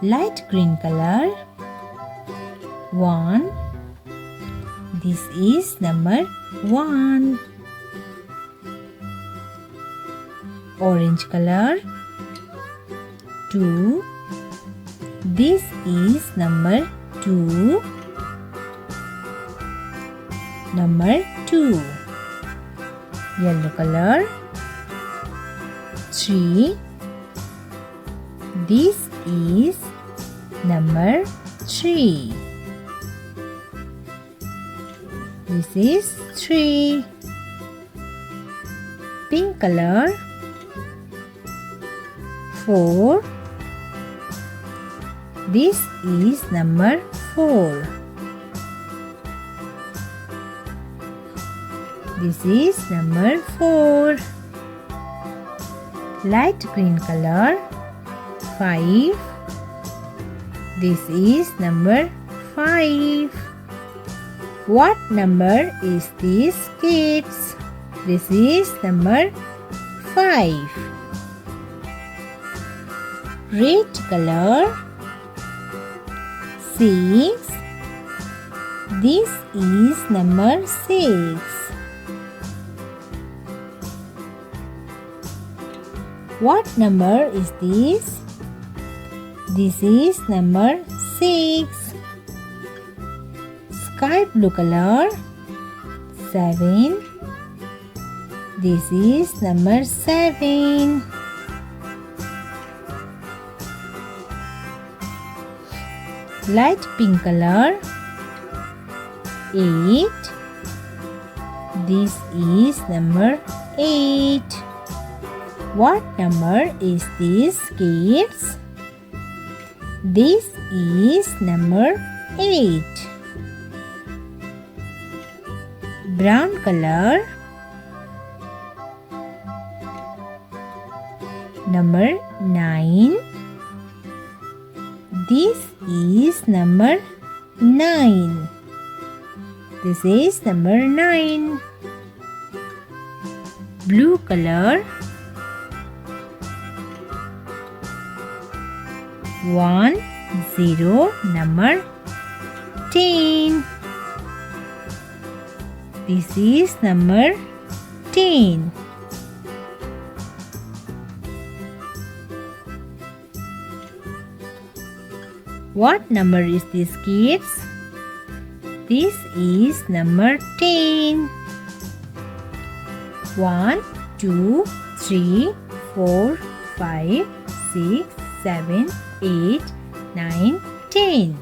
light green color. 1. This is number 1. Orange color. 2. This is number 2. Number 2. Yellow color. 3. This is number 3. This is 3. Pink color. 4. This is number 4. This is number 4. Light green color. 5. This is number 5. What number is this, kids? This is number 5. Red color. 6. This is number 6. What number is this? This is number 6. Sky blue color. 7. This is number 7. Light pink color. 8. This is number 8. What number is this, kids? This is number 8. Brown color. Number 9. This is number 9. This is number 9. Blue color. 1, 0, number 10. This is number 10. What number is this, kids? This is number 10. 1, 2, 3, 4, 5, 6, 7, 8, 9, 10.